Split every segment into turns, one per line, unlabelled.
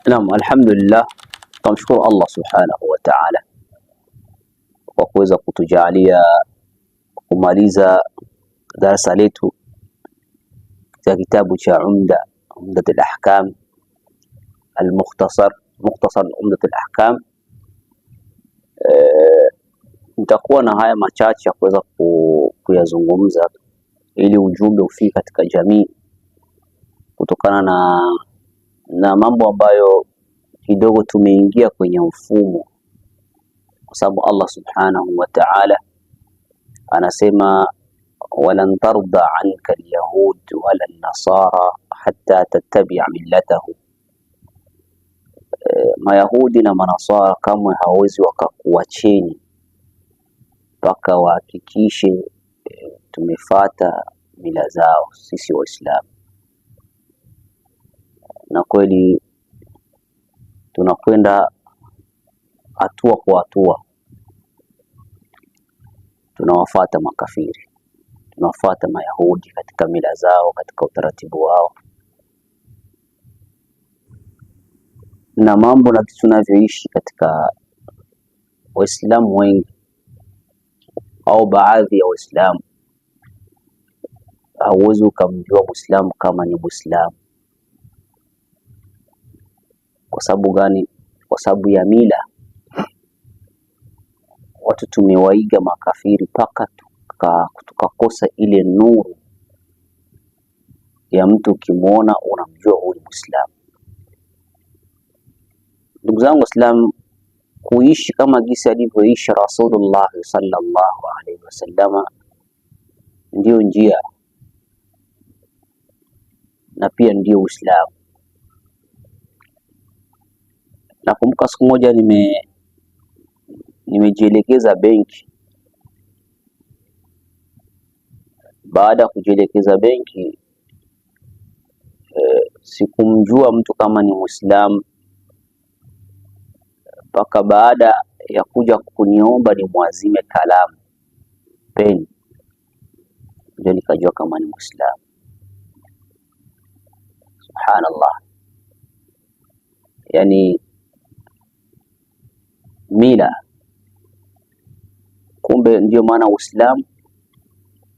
Naam, alhamdulillah, tunamshukuru Allah subhanahu wa ta'ala kwa kuweza kutujalia kumaliza darasa letu za kitabu cha Umdat al-Ahkam Mukhtasar Umdat al-Ahkam. Nitakuwa na haya machache ya kuweza kuyazungumza ili ujumbe ufike katika jamii, kutokana na mambo ambayo kidogo tumeingia kwenye mfumo, kwa sababu Allah subhanahu wa ta'ala anasema walan tarda anka alyahud wala nasara hatta tattabi'a millatahum. Mayahudi na manasara kamwe hawezi wakakuacheni mpaka wahakikishe tumefata mila zao sisi Waislamu. Na kweli tunakwenda hatua kwa hatua, tunawafata makafiri, tunawafata Mayahudi katika mila zao, katika utaratibu wao na mambo na tunavyoishi katika Waislamu wengi au baadhi ya Waislamu. Hauwezi ukamjua Muislamu kama ni Muislamu. Kwa sababu gani? Kwa sababu ya mila. Watu tumewaiga makafiri mpaka tukakosa ile nuru ya mtu ukimwona unamjua huyu Muislamu. Ndugu zangu Waislamu, kuishi kama gisi alivyoishi Rasulullah sallallahu alaihi wasallam ndio njia na pia ndio Uislamu. Nakumbuka siku moja nimejielekeza benki. Baada ya kujielekeza benki, sikumjua mtu kama ni Muislamu mpaka baada ya kuja kuniomba ni muazime kalamu peni, ndio nikajua kama ni Muislamu. Subhanallah. Yani mila, kumbe ndio maana Uislamu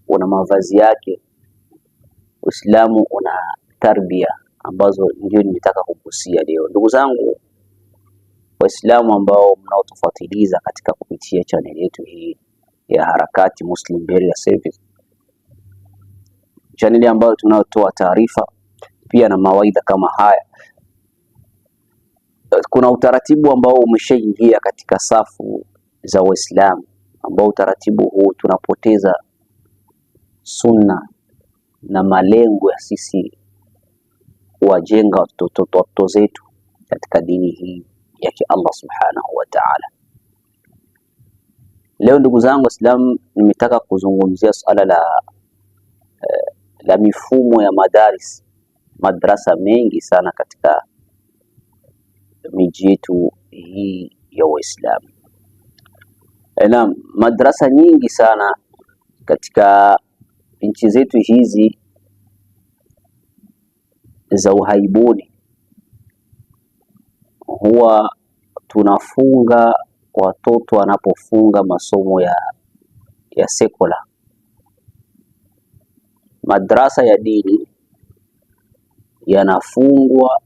una mavazi yake, Uislamu una tarbia ambazo ndio nimetaka kugusia leo. Ndugu zangu Waislamu ambao mnaotufuatiliza katika kupitia channel yetu hii ya Harakati Muslim Burial Service, channel ambayo tunayotoa taarifa pia na mawaidha kama haya. Kuna utaratibu ambao umeshaingia katika safu za Waislamu, ambao utaratibu huu tunapoteza sunna na malengo ya sisi kuwajenga watoto zetu katika dini hii ya Allah subhanahu wa ta'ala. Leo ndugu zangu Waislamu, nimetaka kuzungumzia suala la mifumo ya madrasa mengi sana katika miji yetu hii ya Waislamu. Na madrasa nyingi sana katika nchi zetu hizi za uhaibuni, huwa tunafunga watoto wanapofunga masomo ya sekula. Madrasa ya dini yanafungwa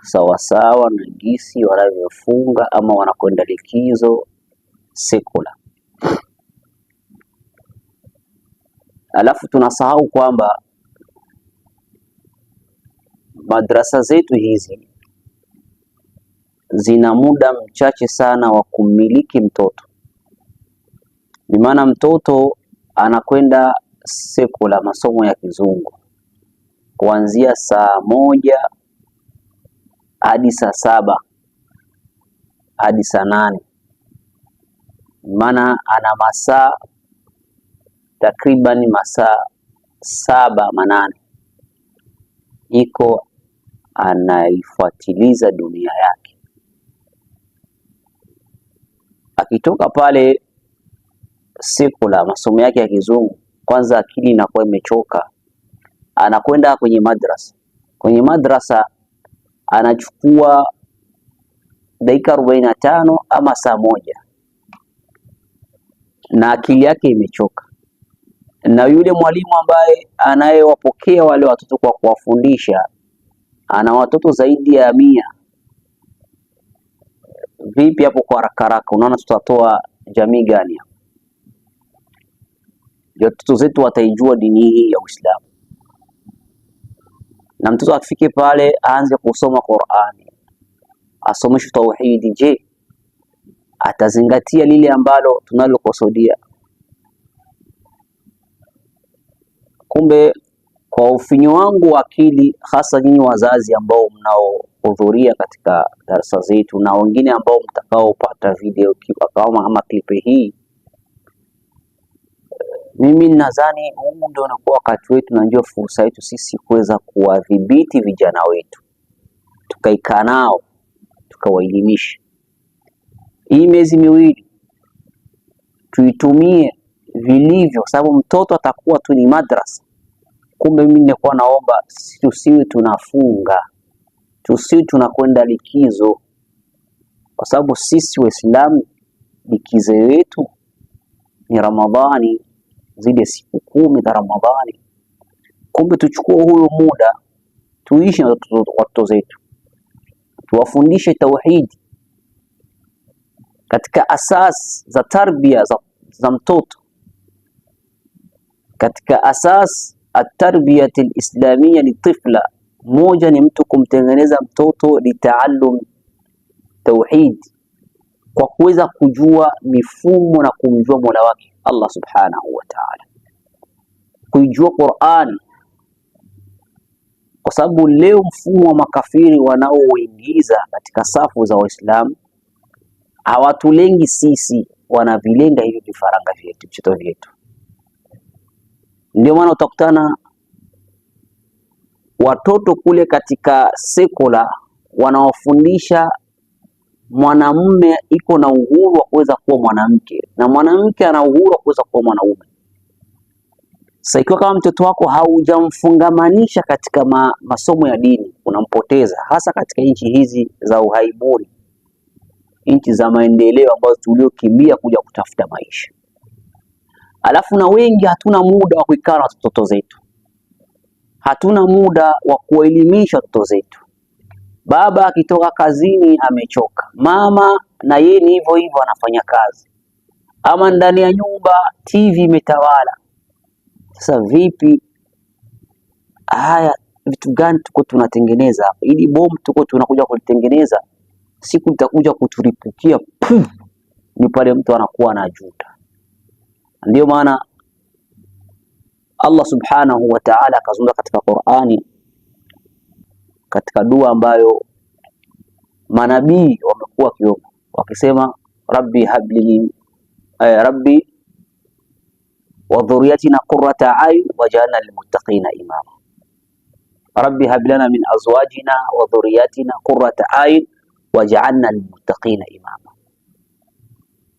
sawasawa na gisi wanavyofunga ama wanakwenda likizo sekula. Alafu tunasahau kwamba madrasa zetu hizi zina muda mchache sana wa kumiliki mtoto. Ni maana mtoto anakwenda sekula, masomo ya kizungu, kuanzia saa 1 hadi saa 7 hadi saa 8. Maana ana masaa takriban masaa 7-8 iko anaifuatiliza dunia yake. Akitoka pale sekula, masomo yake ya kizungu, kwanza akili inakuwa imechoka, anakwenda kwenye madrasa. Kwenye madrasa anachukua dakika 45 ama saa moja, na akili yake imechoka, na yule mwalimu ambaye anayewapokea wale watoto kwa kuwafundisha ana watoto zaidi ya 100. Vipi hapo kwa haraka haraka, unaona tutatoa jamii gani hapo? Watoto zetu wataijua dini hii ya Uislamu, na mtoto afike pale aanze kusoma Qur'ani, asomeshwe tauhidi. Je, atazingatia lile ambalo tunalokusudia? Kumbe kwa ufinyo wangu wa akili, hasa nyinyi wazazi ambao mnaohudhuria katika darasa zetu na wengine ambao mtakaopata video kama klipi hii, mimi nadhani huu ndio unakuwa wakati wetu na ndio fursa yetu sisi kuweza kuwadhibiti vijana wetu, tukaikaa nao tukawaelimisha. Hii miezi miwili tuitumie vilivyo, sababu mtoto atakuwa tu ni madrasa. Kumbe mimi nilikuwa naomba tusiwe tunafunga, tusiwe tunakwenda likizo, kwa sababu sisi Waislamu likizo yetu ni Ramadhani, zile siku 10 za Ramadhani. Kumbe tuchukue huyo muda tuishi na watoto zetu, tuwafundishe tauhidi katika asas za tarbia za mtoto, katika asas at-tarbiyati al-islamiyya litifla. Moja ni mtu kumtengeneza mtoto litaalum tauhid, kwa kuweza kujua mifumo na kumjua Mola wake Allah subhanahu wa ta'ala, kuijua Qur'an, kwa sababu leo mfumo wa makafiri wanaoingiza katika safu za Waislamu hawatulengi sisi, wanavilenga hivi vifaranga vyetu, vitoto vyetu. Ndio maana utakutana watoto kule katika sekula wanaofundisha mwanamume iko na uhuru wa kuweza kuwa mwanamke na mwanamke ana uhuru wa kuweza kuwa mwanaume. Sasa ikiwa kama mtoto wako haujamfungamanisha katika masomo ya dini, unampoteza, hasa katika nchi hizi za uhaibuni, nchi za maendeleo ambazo tuliokimbia kuja kutafuta maisha. Alafu na wengi hatuna muda wa kuikaa na watoto zetu, hatuna muda wa kuelimisha watoto zetu. Baba akitoka kazini amechoka, mama na yeye ni hivyo hivyo anafanya kazi, ama ndani ya nyumba TV imetawala. Sasa vipi haya vitu gani tuko tunatengeneza hapo? Ili bomu tuko tunakuja kulitengeneza, siku itakuja kuturipukia, ni pale mtu anakuwa anajuta. Ndio maana Allah subhanahu wa ta'ala akazungumza katika Qur'ani, katika dua ambayo manabii wamekuwa kiomba wakisema, rabbi habli rabbi wa dhurriyyatina qurrata a'yun waj'alna lilmuttaqina imama. Rabbi hab lana min azwajina wa dhurriyyatina qurrata a'yun waj'alna lilmuttaqina imama.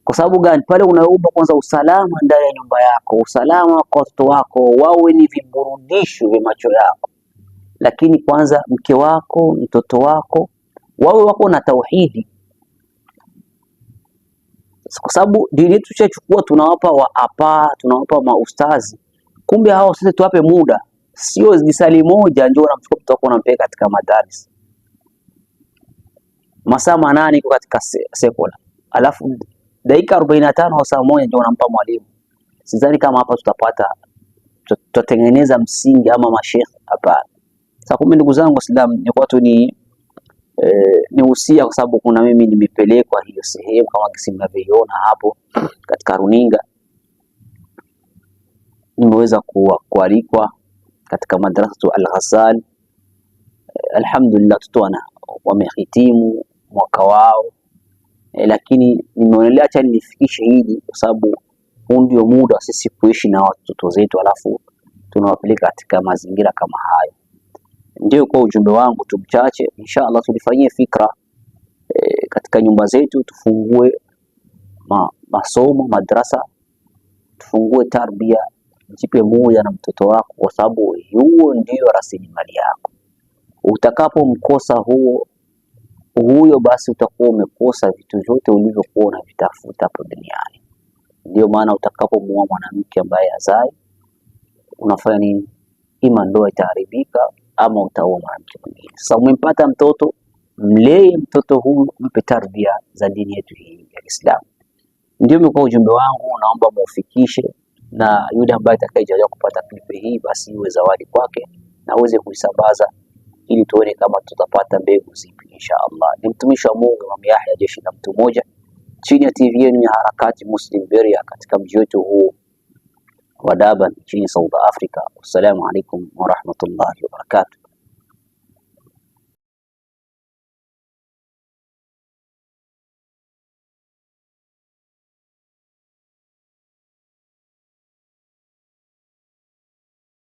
Kwa sababu gani? Pale unaomba kwanza usalama ndani ya nyumba yako, usalama kwa watoto wako, wawe ni viburudisho vya macho yako, lakini kwanza mke wako, mtoto wako wawe wako na tauhidi, kwa sababu dini yetu tuchachukua tunawapa tunawapa maustazi. Kumbe hao sisi tuwape muda, sio jisali moja ndio unamchukua mtoto wako unampeleka katika madaris masaa 8 iko katika sekula, alafu dakika 45 au saa moja ndio unampa mwalimu. Sidhani kama hapa tutatengeneza msingi ama mashekhi, hapana. Sasa kumbe ndugu zangu Waislamu, ni kwa tu ni usia, kwa sababu kuna mimi nimepelekwa hiyo sehemu kama kisi mnavyoiona hapo katika runinga, nimeweza kualikwa katika madrasa Al-Ghazal. Alhamdulillah, watoto wamehitimu mwaka wao, lakini nimeonelea acha nifikishe hili, kwa sababu huu ndio muda sisi kuishi na watoto zetu, alafu tunawapeleka katika mazingira kama hayo. Ndio kwa ujumbe wangu tu mchache, inshallah tulifanyie fikra katika nyumba zetu, tufungue masomo madrasa, tufungue tarbia, jipe moja na mtoto wako, kwa sababu huo ndio rasilimali yako. Utakapomkosa huo huyo basi utakuwa umekosa vitu vyote ulivyokuwa unavitafuta hapo duniani. Ndio maana utakapomuoa mwanamke ambaye hazai, unafanya nini? Ima ndoa itaharibika ama utaoa mwanamke mwingine. Sasa umempata mtoto, mlee mtoto huyu, mpe tarbia za dini yetu hii ya Kiislamu. Ndio umekuwa ujumbe wangu, naomba muufikishe, na yule ambaye atakayejalia kupata klipu hii basi iwe zawadi kwake na aweze kuisambaza ili tuone kama tutapata mbegu zipi insha Allah. Ni mtumishi wa Mungu Imam Yahya Jeshi la Mtu Mmoja, chini ya TV yenu ya Harakati Muslim Beria, katika mji wetu huu wa Durban nchini South Africa. Wassalamu alaikum wa rahmatullahi wa barakatuh.